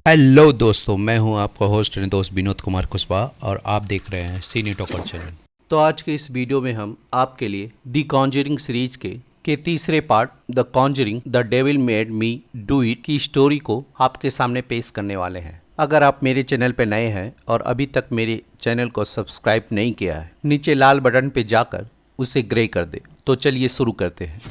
Hello दोस्तों, मैं हूं आपका होस्ट एंड दोस्त विनोद कुमार कुशवाहा और आप देख रहे हैं सीनी टॉकर चैनल। तो आज के इस वीडियो में हम आपके लिए दी कॉन्जरिंग सीरीज के तीसरे part the Conjuring the devil made me do it की स्टोरी को आपके सामने पेश करने वाले हैं। अगर आप मेरे चैनल पर नए हैं और अभी तक मेरे चैनल को सब्सक्राइब नहीं किया है, नीचे लाल बटन पे जाकर उसे ग्रे कर दे। तो चलिए शुरू करते हैं।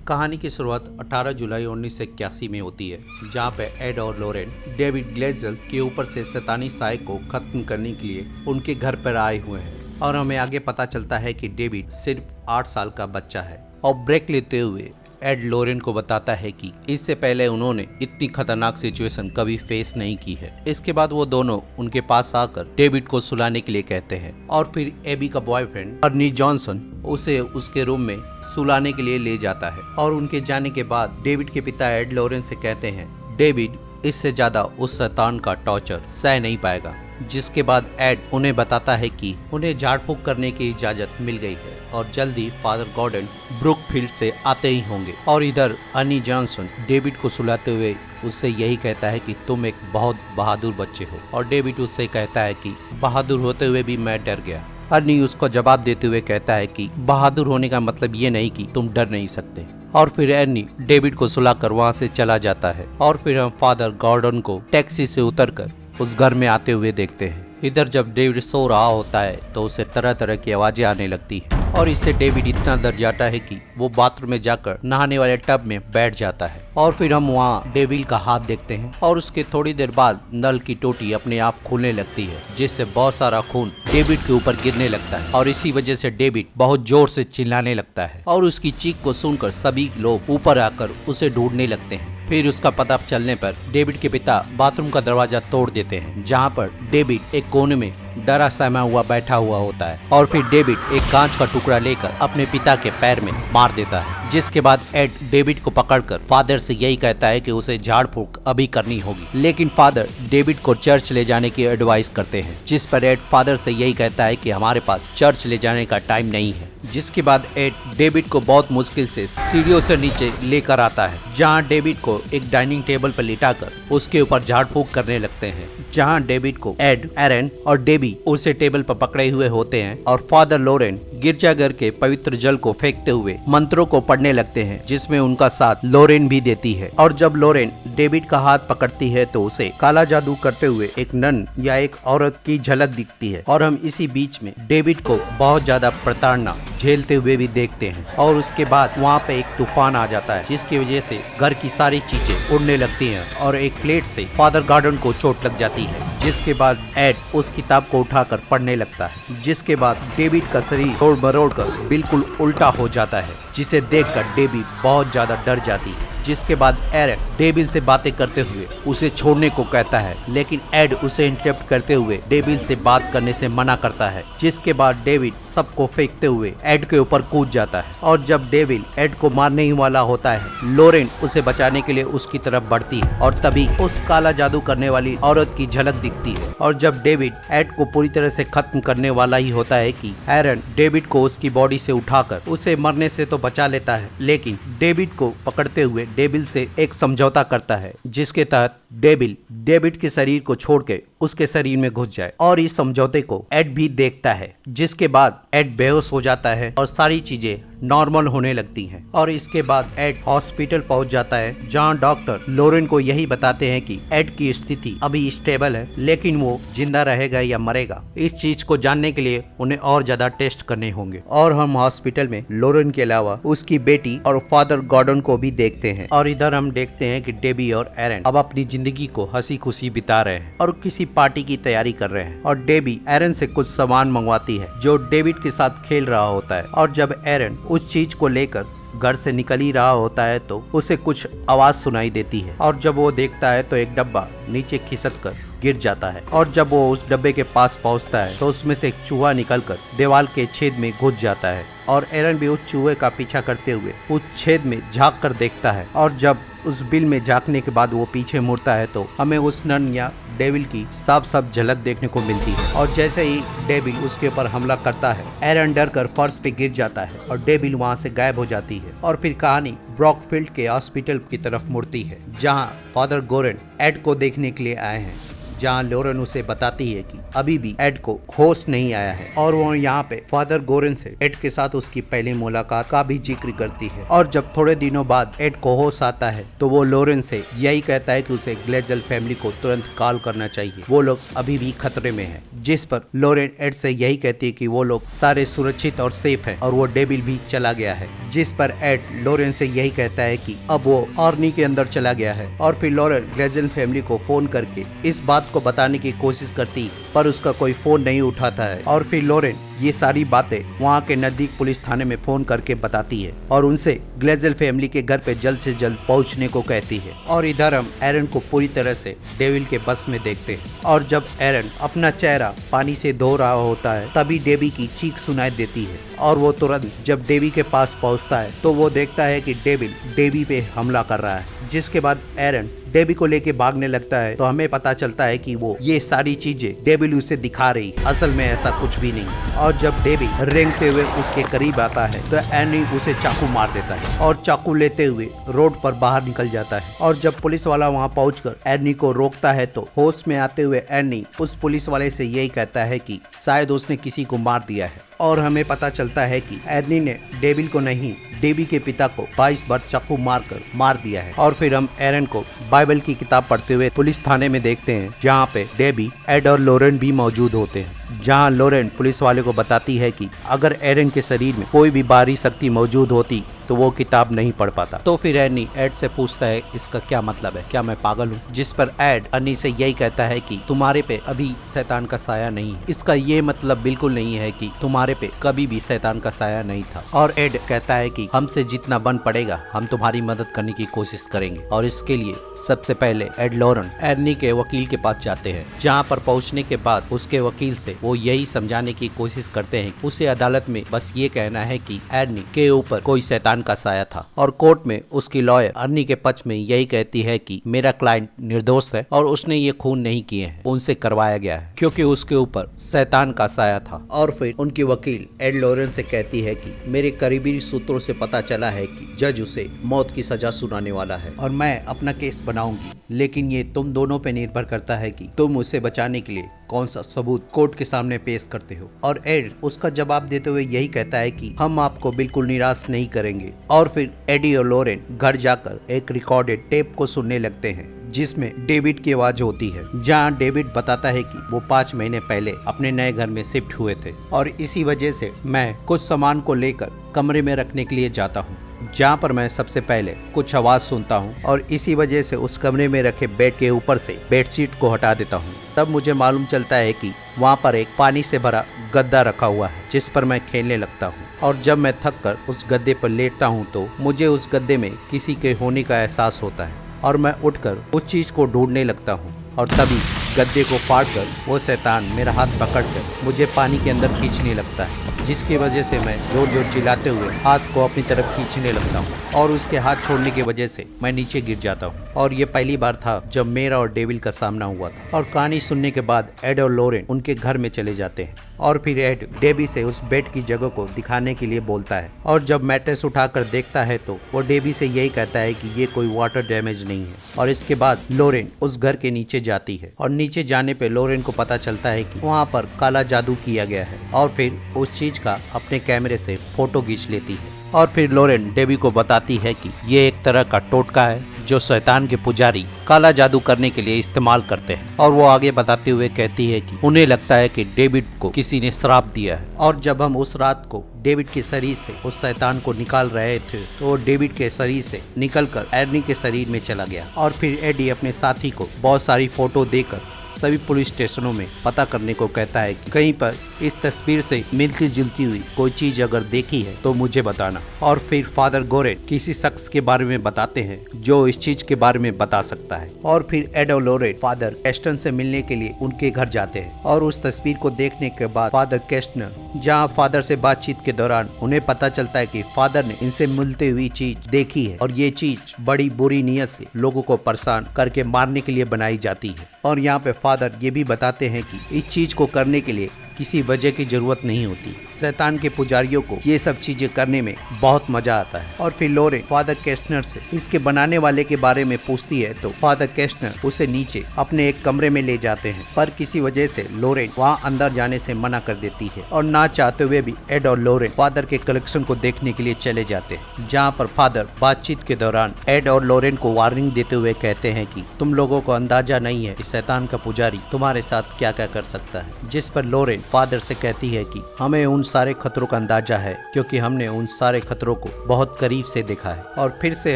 कहानी की शुरुआत 18 जुलाई 1981 में होती है, जहाँ पे एड और लोरेन डेविड ग्लेजल के ऊपर से शैतानी साय को खत्म करने के लिए उनके घर पर आए हुए हैं। और हमें आगे पता चलता है कि डेविड सिर्फ 8 साल का बच्चा है। और ब्रेक लेते हुए एड लोरेन को बताता है कि इससे पहले उन्होंने इतनी खतरनाक सिचुएशन कभी फेस नहीं की है। इसके बाद वो दोनों उनके पास आकर डेविड को सुलाने के लिए कहते हैं और फिर एबी का बॉयफ्रेंड अर्नी जॉनसन उसे उसके रूम में सुलाने के लिए ले जाता है। और उनके जाने के बाद डेविड के पिता एड लोरेन से कहते हैं डेविड इससे ज्यादा उस शैतान का टॉर्चर सह नहीं पाएगा। जिसके बाद एड उन्हें बताता है कि उन्हें झाड़ फूक करने की इजाजत मिल गई है और जल्दी फादर गॉर्डन ब्रुकफील्ड से आते ही होंगे। और इधर अर्नी जॉनसन डेविड को सुलाते हुए उससे यही कहता है कि तुम एक बहुत बहादुर बच्चे हो। और डेविड उससे कहता है कि बहादुर होते हुए भी मैं डर गया। अर्नी उसको जवाब देते हुए कहता है कि बहादुर होने का मतलब ये नहीं कि तुम डर नहीं सकते। और फिर अर्नी डेविड को सुलाकर वहाँ से चला जाता है। और फिर हम फादर गॉर्डन को टैक्सी से उतरकर उस घर में आते हुए देखते हैं। इधर जब डेविड सो रहा होता है तो उसे तरह तरह की आवाजें आने लगती है और इससे डेविड इतना डर जाता है कि वो बाथरूम में जाकर नहाने वाले टब में बैठ जाता है। और फिर हम वहाँ डेविड का हाथ देखते हैं और उसके थोड़ी देर बाद नल की टोटी अपने आप खुलने लगती है, जिससे बहुत सारा खून डेविड के ऊपर गिरने लगता है। और इसी वजह से डेविड बहुत जोर से चिल्लाने लगता है और उसकी चीख को सुनकर सभी लोग ऊपर आकर उसे ढूंढने लगते हैं। फिर उसका पता चलने पर डेविड के पिता बाथरूम का दरवाजा तोड़ देते हैं, जहाँ पर डेविड एक कोने में डरा सहमा हुआ बैठा हुआ होता है। और फिर डेविड एक कांच का टुकड़ा लेकर अपने पिता के पैर में मार देता है। जिसके बाद एड डेविड को पकड़कर फादर से यही कहता है कि उसे झाड़ फूक अभी करनी होगी। लेकिन फादर डेविड को चर्च ले जाने की एडवाइस करते हैं, जिस पर एड फादर से यही कहता है कि हमारे पास चर्च ले जाने का टाइम नहीं है। जिसके बाद एड डेविड को बहुत मुश्किल से सीढ़ियों से नीचे लेकर आता है, जहां डेविड को एक डाइनिंग टेबल पर लिटाकर उसके ऊपर झाड़ फूक करने लगते हैं। जहां डेविड को एड, एरन और डेबी उसे टेबल पर पकड़े हुए होते हैं और फादर लोरेन गिरजाघर के पवित्र जल को फेंकते हुए मंत्रों को पढ़ने लगते हैं, जिसमें उनका साथ लोरेन भी देती है। और जब लोरेन डेविड का हाथ पकड़ती है तो उसे काला जादू करते हुए एक नन या एक औरत की झलक दिखती है। और हम इसी बीच में डेविड को बहुत ज्यादा प्रताड़ना झेलते हुए भी देखते हैं। और उसके बाद वहाँ पे एक तूफान आ जाता है, जिसकी वजह से घर की सारी चीजें उड़ने लगती हैं और एक प्लेट से फादर गॉर्डन को चोट लग जाती है। जिसके बाद एड उस किताब को उठाकर पढ़ने लगता है। जिसके बाद डेविड का शरीर तोड़ मरोड़ कर बिल्कुल उल्टा हो जाता है, जिसे देखकर डेबी बहुत ज्यादा डर जाती है। जिसके बाद एरन डेविल से बातें करते हुए उसे छोड़ने को कहता है, लेकिन एड उसे इंटरप्ट करते हुए डेविल से बात करने से मना करता है। जिसके बाद डेविड सबको फेंकते हुए एड के ऊपर कूद जाता है। और जब डेविल एड को मारने ही वाला होता है, लोरेन उसे बचाने के लिए उसकी तरफ बढ़ती है और तभी उस काला जादू करने वाली औरत की झलक दिखती है। और जब डेविड एड को पूरी तरह से खत्म करने वाला ही होता है कि एरन डेविड को उसकी बॉडी से उठाकर उसे मरने से तो बचा लेता है, लेकिन डेविड को पकड़ते हुए डेविल से एक समझौता करता है, जिसके तहत डेविड के शरीर को छोड़ के उसके शरीर में घुस जाए। और इस समझौते को एड भी देखता है। जिसके बाद एड बेहोश हो जाता है और सारी चीजें नॉर्मल होने लगती हैं। और इसके बाद एड हॉस्पिटल पहुंच जाता है, जहां डॉक्टर लोरेन को यही बताते हैं कि एड की स्थिति अभी स्टेबल है, लेकिन वो जिंदा रहेगा या मरेगा, इस चीज को जानने के लिए उन्हें और ज्यादा टेस्ट करने होंगे। और हम हॉस्पिटल में लोरेन के अलावा उसकी बेटी और फादर गॉर्डन को भी देखते हैं। और इधर हम देखते हैं कि डेबी और एरन अब अपनी जिंदगी को हंसी खुशी बिता रहे हैं और किसी पार्टी की तैयारी कर रहे हैं। और डेबी एरन से कुछ सामान मंगवाती है जो डेविड के साथ खेल रहा होता है। और जब एरन उस चीज को लेकर घर से निकल ही रहा होता है तो उसे कुछ आवाज सुनाई देती है। और जब वो देखता है तो एक डब्बा नीचे खिसक कर गिर जाता है। और जब वो उस डब्बे के पास पहुंचता है तो उसमें से एक चूहा निकलकर दीवार के छेद में घुस जाता है और एरन भी उस चूहे का पीछा करते हुए उस छेद में झांक कर देखता है और जब उस बिल में झांकने के बाद वो पीछे मुड़ता है तो हमें उस नन या डेविल की साफ झलक देखने को मिलती है। और जैसे ही डेविल उसके ऊपर हमला करता है, एरन डर कर फर्श पे गिर जाता है और डेविल वहाँ से गायब हो जाती है। और फिर कहानी ब्रॉकफील्ड के हॉस्पिटल की तरफ मुड़ती है, जहाँ फादर गोरेन एड को देखने के लिए आए हैं, जहाँ लोरेन उसे बताती है कि अभी भी एड को होश नहीं आया है और वो यहाँ पे फादर गोरेन से एड के साथ उसकी पहली मुलाकात का भी जिक्र करती है। और जब थोड़े दिनों बाद एड को होश आता है तो वो लोरेन से यही कहता है कि उसे ग्लेजल फैमिली को तुरंत कॉल करना चाहिए, वो लोग अभी भी खतरे में है। जिस पर लोरेन एड से यही कहती है कि वो लोग सारे सुरक्षित और सेफ हैं और वो डेविल भी चला गया है। जिस पर एड लोरेन से यही कहता है कि अब वो आर्मी के अंदर चला गया है। और फिर लोरेन ग्लेजल फैमिली को फोन करके इस बात को बताने की कोशिश करती पर उसका कोई फोन नहीं उठाता है। और फिर लोरेन ये सारी बातें वहाँ के नजदीक पुलिस थाने में फोन करके बताती है और उनसे ग्लेजल फैमिली के घर पे जल्द से जल्द पहुँचने को कहती है। और इधर हम एरन को पूरी तरह से डेविल के बस में देखते हैं और जब एरन अपना चेहरा पानी से धो रहा होता है तभी डेबी की चीख सुनाई देती है और वो तुरंत जब डेबी के पास पहुंचता है तो वो देखता है कि डेविल डेबी पे हमला कर रहा है। जिसके बाद एरन डेबी को लेके भागने लगता है तो हमें पता चलता है कि वो ये सारी चीजें डेविल उसे दिखा रही, असल में ऐसा कुछ भी नहीं। और जब डेविल रेंगते हुए उसके करीब आता है तो एनी उसे चाकू मार देता है और चाकू लेते हुए रोड पर बाहर निकल जाता है। और जब पुलिस वाला वहाँ पहुंचकर एनी को रोकता है तो होश में आते हुए एनी उस पुलिस वाले से यही कहता है कि शायद उसने किसी को मार दिया है। और हमें पता चलता है कि एनी ने डेविल को नहीं, डेबी के पिता को 22 बार चाकू मार दिया है। और फिर हम एरन को बाइबल की किताब पढ़ते हुए पुलिस थाने में देखते हैं, जहाँ पे डेबी, एड और लोरेन भी मौजूद होते हैं। जहाँ लोरेन पुलिस वाले को बताती है कि अगर एरन के शरीर में कोई भी बाहरी शक्ति मौजूद होती तो वो किताब नहीं पढ़ पाता। तो फिर एनी एड से पूछता है इसका क्या मतलब है, क्या मैं पागल हूँ? जिस पर एड अन्नी से यही कहता है कि तुम्हारे पे अभी शैतान का साया नहीं है। इसका ये मतलब बिल्कुल नहीं है कि तुम्हारे पे कभी भी शैतान का साया नहीं था। और एड कहता है कि हमसे जितना बन पड़ेगा हम तुम्हारी मदद करने की कोशिश करेंगे। और इसके लिए सबसे पहले एड लोरेन एर्नी के वकील के पास जाते हैं, जहाँ पर पहुँचने के बाद उसके वकील से वो यही समझाने की कोशिश करते हैं कि उसे अदालत में बस ये कहना है कि एर्नी के ऊपर कोई शैतान का साया था। और कोर्ट में उसकी लॉयर अर्नी के पक्ष में यही कहती है कि मेरा क्लाइंट निर्दोष है और उसने ये खून नहीं किए हैं, उनसे करवाया गया है क्योंकि उसके ऊपर शैतान का साया था। और फिर उनकी वकील एड लोरेन से कहती है कि मेरे करीबी सूत्रों से पता चला है कि जज उसे मौत की सजा सुनाने वाला है और मैं अपना केस बनाऊंगी, लेकिन ये तुम दोनों पे निर्भर करता है कि तुम उसे बचाने के लिए कौन सा सबूत कोर्ट के सामने पेश करते हो। और एड उसका जवाब देते हुए यही कहता है कि हम आपको बिल्कुल निराश नहीं करेंगे। और फिर एडी और लोरेन घर जाकर एक रिकॉर्डेड टेप को सुनने लगते हैं जिसमें डेविड की आवाज होती है, जहां डेविड बताता है कि वो 5 महीने पहले अपने नए घर में शिफ्ट हुए थे और इसी वजह से मैं कुछ सामान को लेकर कमरे में रखने के लिए जाता हूँ, जहाँ पर मैं सबसे पहले कुछ आवाज सुनता हूँ और इसी वजह से उस कमरे में रखे बेड के ऊपर से बेडशीट को हटा देता हूँ। तब मुझे मालूम चलता है कि वहाँ पर एक पानी से भरा गद्दा रखा हुआ है जिस पर मैं खेलने लगता हूँ। और जब मैं थक कर उस गद्दे पर लेटता हूँ तो मुझे उस गद्दे में किसी के होने का एहसास होता है और मैं उठकर उस चीज को ढूंढने लगता हूँ और तभी गद्दे को फाड़कर वो शैतान मेरा हाथ पकड़कर मुझे पानी के अंदर खींचने लगता है, जिसकी वजह से मैं जोर जोर चिल्लाते हुए हाथ को अपनी तरफ खींचने लगता हूँ और उसके हाथ छोड़ने की वजह से मैं नीचे गिर जाता हूँ। और ये पहली बार था जब मेरा और डेविल का सामना हुआ था। और कहानी सुनने के बाद एड और लोरेन उनके घर में चले जाते हैं और फिर एड डेबी से उस बेड की जगह को दिखाने के लिए बोलता है और जब मैट्रेस उठाकर देखता है तो वो डेबी से यही कहता है कि ये कोई वाटर डैमेज नहीं है। और इसके बाद लोरेन उस घर के नीचे जाती है और नीचे जाने पे लोरेन को पता चलता है कि वहाँ पर काला जादू किया गया है और फिर उस चीज का अपने कैमरे से फोटो खींच लेती है। और फिर लोरेन डेबी को बताती है कि ये एक तरह का टोटका है जो शैतान के पुजारी काला जादू करने के लिए इस्तेमाल करते हैं। और वो आगे बताते हुए कहती है कि उन्हें लगता है कि डेविड को किसी ने श्राप दिया है। और जब हम उस रात को डेविड के शरीर से उस शैतान को निकाल रहे थे तो वो डेविड के शरीर से निकलकर एर्नी के शरीर में चला गया। और फिर एडी अपने साथी को बहुत सारी फोटो देकर सभी पुलिस स्टेशनों में पता करने को कहता है कि कहीं पर इस तस्वीर से मिलती जुलती हुई कोई चीज अगर देखी है तो मुझे बताना। और फिर फादर गोरेन किसी शख्स के बारे में बताते हैं जो इस चीज के बारे में बता सकता है। और फिर एड और लोरेन फादर कैस्टन से मिलने के लिए उनके घर जाते हैं और उस तस्वीर को देखने के बाद फादर कैस्टनर जहाँ फादर से बातचीत के दौरान उन्हें पता चलता है कि फादर ने इनसे मिलती हुई चीज देखी है और ये चीज बड़ी बुरी नीयत से लोगों को परेशान करके मारने के लिए बनाई जाती है। और यहाँ पे फादर ये भी बताते हैं कि इस चीज को करने के लिए किसी वजह की जरूरत नहीं होती। शैतान के पुजारियों को ये सब चीजें करने में बहुत मजा आता है। और फिर लोरेन फादर केस्टनर से इसके बनाने वाले के बारे में पूछती है तो फादर केस्टनर उसे नीचे अपने एक कमरे में ले जाते हैं, पर किसी वजह से लोरेन वहाँ अंदर जाने से मना कर देती है और ना चाहते हुए भी एड और लोरेन फादर के कलेक्शन को देखने के लिए चले जाते हैं, जहाँ पर फादर बातचीत के दौरान एड और लोरेन को वार्निंग देते हुए कहते हैं कि तुम लोगों को अंदाजा नहीं है कि शैतान का पुजारी तुम्हारे साथ क्या क्या कर सकता है। जिस पर लोरेन फादर से कहती है कि हमें उन सारे खतरों का अंदाजा है क्योंकि हमने उन सारे खतरों को बहुत करीब से देखा है। और फिर से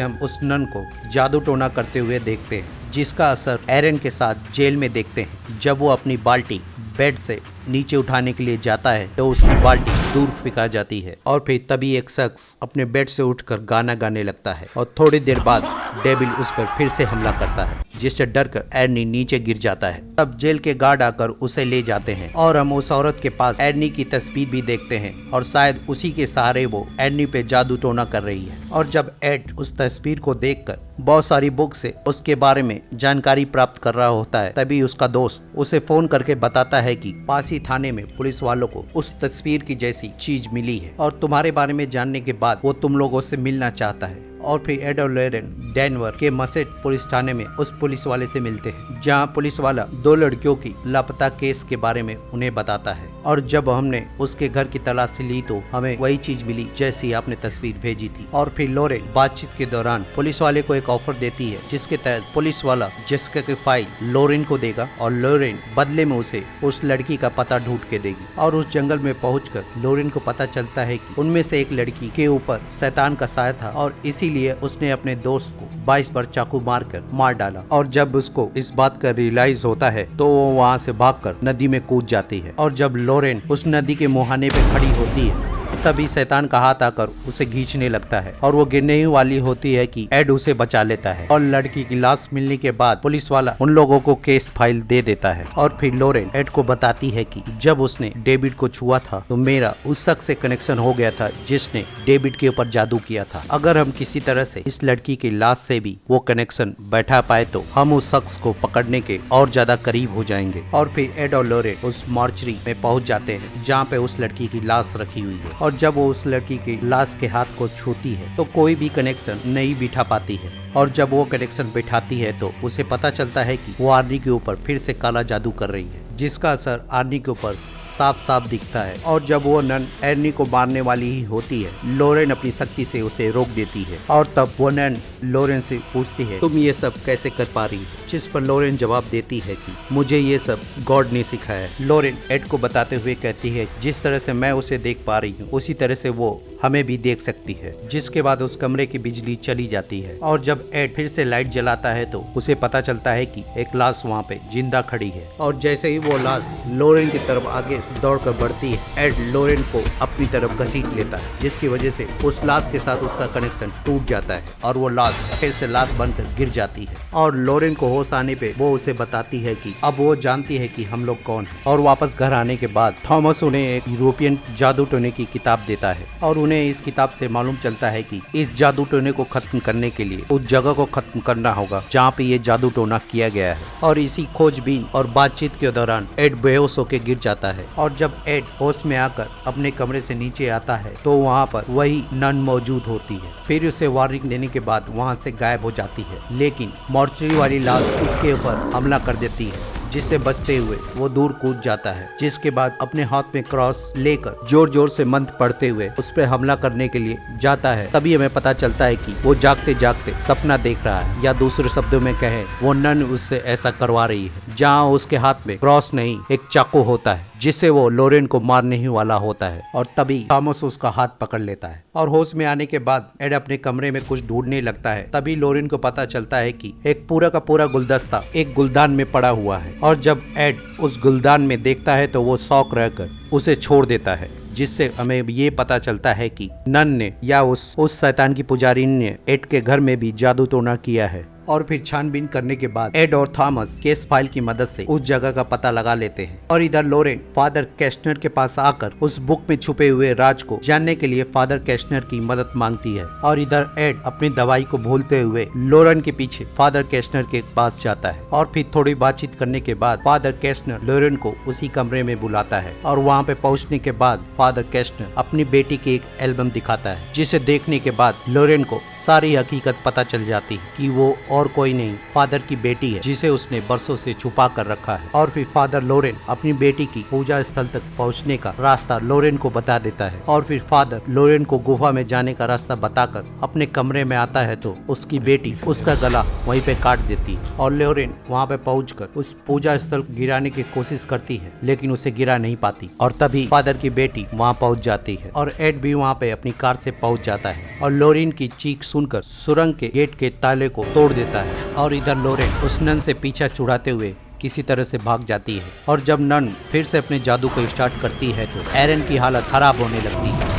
हम उस नन को जादू टोना करते हुए देखते हैं, जिसका असर एरन के साथ जेल में देखते हैं। जब वो अपनी बाल्टी बेड से नीचे उठाने के लिए जाता है तो उसकी बाल्टी दूर फेंका जाती है और फिर तभी एक शख्स अपने बेड से उठकर गाना गाने लगता है और थोड़ी देर बाद डेविल उस पर फिर से हमला करता है, जिससे डरकर एर्नी नीचे गिर जाता है। तब जेल के गार्ड आकर उसे ले जाते हैं और हम उस औरत के पास एर्नी की तस्वीर भी देखते हैं और शायद उसी के सहारे वो एर्नी पे जादू टोना कर रही है। और जब एड उस तस्वीर को देखकर बहुत सारी बुक से उसके बारे में जानकारी प्राप्त कर रहा होता है, तभी उसका दोस्त उसे फोन करके बताता है कि पास ही थाने में पुलिस वालों को उस तस्वीर की जैसी चीज मिली है और तुम्हारे बारे में जानने के बाद वो तुम लोगों से मिलना चाहता है। और फिर एड और लोरेन डेनवर के मसेट पुलिस थाने में उस पुलिस वाले से मिलते हैं, जहां पुलिस वाला 2 लड़कियों की लापता केस के बारे में उन्हें बताता है। और जब हमने उसके घर की तलाशी ली तो हमें वही चीज मिली जैसी आपने तस्वीर भेजी थी। और फिर लोरेन बातचीत के दौरान पुलिस वाले को एक ऑफर देती है, जिसके तहत पुलिस वाला जेसिका की फाइल लोरेन को देगा और लोरेन बदले में उसे उस लड़की का पता ढूंढ के देगी। और उस जंगल में पहुंचकर लोरेन को पता चलता है कि उनमें से एक लड़की के ऊपर शैतान का साया था और इसीलिए उसने अपने दोस्त को 22 बार चाकू मार डाला। और जब उसको इस बात का रियलाइज होता है तो वो वहाँ से भागकर नदी में कूद जाती है। और जब लोरेन उस नदी के मुहाने पे खड़ी होती है तभी शैतान का हाथ आकर उसे खींचने लगता है और वो गिरने ही वाली होती है कि एड उसे बचा लेता है। और लड़की की लाश मिलने के बाद पुलिस वाला उन लोगों को केस फाइल दे देता है। और फिर लोरेन एड को बताती है कि जब उसने डेविड को छुआ था तो मेरा उस शख्स से कनेक्शन हो गया था जिसने डेविड के ऊपर जादू किया था। अगर हम किसी तरह से इस लड़की की लाश से भी वो कनेक्शन बैठा पाए तो हम उस शख्स को पकड़ने के और ज्यादा करीब हो जाएंगे। और फिर एड और लोरेन उस मॉर्चरी में पहुंच जाते हैं जहाँ पे उस लड़की की लाश रखी हुई है। और जब वो उस लड़की की लाश के हाथ को छूती है तो कोई भी कनेक्शन नहीं बिठा पाती है। और जब वो कनेक्शन बिठाती है तो उसे पता चलता है कि वो आर्नी के ऊपर फिर से काला जादू कर रही है, जिसका असर आर्नी के ऊपर साफ साफ दिखता है। और जब वो नन एर्नी को मारने वाली ही होती है, लोरेन अपनी शक्ति से उसे रोक देती है। और तब वो नन लोरेन से पूछती है तुम ये सब कैसे कर पा रही हो, जिस पर लोरेन जवाब देती है कि मुझे ये सब गॉड ने सिखाया है। लोरेन एड को बताते हुए कहती है जिस तरह से मैं उसे देख पा रही हूँ उसी तरह से वो हमें भी देख सकती है। जिसके बाद उस कमरे की बिजली चली जाती है और जब एड फिर से लाइट जलाता है तो उसे पता चलता है कि एक लाश वहाँ पे जिंदा खड़ी है। और जैसे ही वो लाश लोरेन की तरफ आगे दौड़कर बढ़ती है, एड लोरेन को अपनी तरफ घसीट लेता है, जिसकी वजह से उस लाश के साथ उसका कनेक्शन टूट जाता है और वो लाश फिर से लाश बनकर गिर जाती है। और लोरेन को होश आने पे वो उसे बताती है कि अब वो जानती है कि हम लोग कौन हैं। और वापस घर आने के बाद थॉमस उन्हें एक यूरोपियन जादू टोने की किताब देता है और उन्हें इस किताब से मालूम चलता है कि इस जादू टोने को खत्म करने के लिए उस जगह को खत्म करना होगा जहाँ पे ये जादू टोना किया गया है। और इसी खोजबीन और बातचीत के दौरान एड बेहोश होकर गिर जाता है। और जब एड होश में आकर अपने कमरे से नीचे आता है तो वहाँ पर वही नन मौजूद होती है। फिर उसे वार्निंग देने के बाद वहाँ से गायब हो जाती है, लेकिन मॉर्चरी वाली लाश उसके ऊपर हमला कर देती है, जिससे बचते हुए वो दूर कूद जाता है। जिसके बाद अपने हाथ में क्रॉस लेकर जोर जोर से मंत्र पढ़ते हुए उस पर हमला करने के लिए जाता है। तभी हमें पता चलता है कि वो जागते जागते सपना देख रहा है, या दूसरे शब्दों में कहें वो नन उससे ऐसा करवा रही है, जहाँ उसके हाथ में क्रॉस नहीं एक चाकू होता है जिससे वो लोरेन को मारने ही वाला होता है। और तभी थॉमस उसका हाथ पकड़ लेता है और होश में आने के बाद एड अपने कमरे में कुछ ढूंढने लगता है। तभी लोरेन को पता चलता है कि एक पूरा का पूरा गुलदस्ता एक गुलदान में पड़ा हुआ है। और जब एड उस गुलदान में देखता है तो वो शौक रहकर उसे छोड़ देता है, जिससे हमें ये पता चलता है कि नन ने या उस शैतान की पुजारी ने एड के घर में भी जादू टोना किया है। और फिर छानबीन करने के बाद एड और थॉमस केस फाइल की मदद से उस जगह का पता लगा लेते हैं। और इधर लोरेन फादर कैस्टनर के पास आकर उस बुक में छुपे हुए राज को जानने के लिए फादर कैस्टनर की मदद मांगती है। और इधर एड अपनी दवाई को भूलते हुए लोरेन के पीछे फादर कैस्टनर के पास जाता है। और फिर थोड़ी बातचीत करने के बाद फादर कैस्टनर लोरेन को उसी कमरे में बुलाता है। और वहाँ पे पहुँचने के बाद फादर कैस्टनर अपनी बेटी की एक एल्बम दिखाता है, जिसे देखने के बाद लोरेन को सारी हकीकत पता चल जाती है कि वो और कोई नहीं फादर की बेटी है, जिसे उसने बरसों से छुपा कर रखा है। और फिर फादर लोरेन अपनी बेटी की पूजा स्थल तक पहुंचने का रास्ता लोरेन को बता देता है। और फिर फादर लोरेन को गुफा में जाने का रास्ता बताकर अपने कमरे में आता है तो उसकी बेटी उसका गला वहीं पे काट देती है। और लोरेन वहाँ पे पहुंचकर उस पूजा स्थल गिराने की कोशिश करती है, लेकिन उसे गिरा नहीं पाती। और तभी फादर की बेटी वहाँ पहुँच जाती है और एड भी वहाँ पे अपनी कार से पहुँच जाता है और लोरेन की चीख सुनकर सुरंग के गेट के ताले को तोड़ देता है। और इधर लोरेन उस नन से पीछा छुड़ाते हुए किसी तरह से भाग जाती है। और जब नन फिर से अपने जादू को स्टार्ट करती है तो एरन की हालत खराब होने लगती है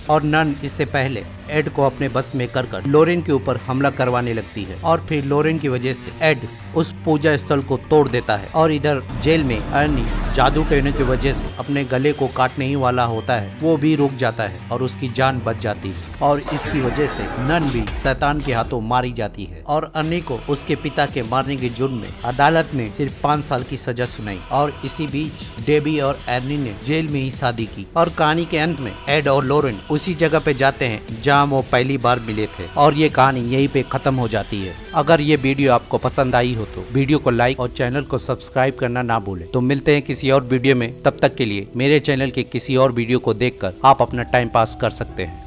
और नन इससे पहले एड को अपने बस में कर लोरेन के ऊपर हमला करवाने लगती है। और फिर लोरेन की वजह से एड उस पूजा स्थल को तोड़ देता है। और इधर जेल में अर्नी जादू टहने की वजह से अपने गले को काटने ही वाला होता है, वो भी रुक जाता है और उसकी जान बच जाती है। और इसकी वजह से नन भी शैतान के हाथों मारी जाती है। और अर्नी को उसके पिता के मारने के जुर्म में अदालत ने सिर्फ 5 साल की सजा सुनाई। और इसी बीच डेबी और अर्नी ने जेल में ही शादी की। और कहानी के अंत में एड और लोरेन उसी जगह पे जाते हैं जहाँ वो पहली बार मिले थे। और ये कहानी यहीं पे खत्म हो जाती है। अगर ये वीडियो आपको पसंद आई हो तो वीडियो को लाइक और चैनल को सब्सक्राइब करना ना भूलें। तो मिलते हैं किसी और वीडियो में, तब तक के लिए मेरे चैनल के किसी और वीडियो को देखकर आप अपना टाइम पास कर सकते हैं।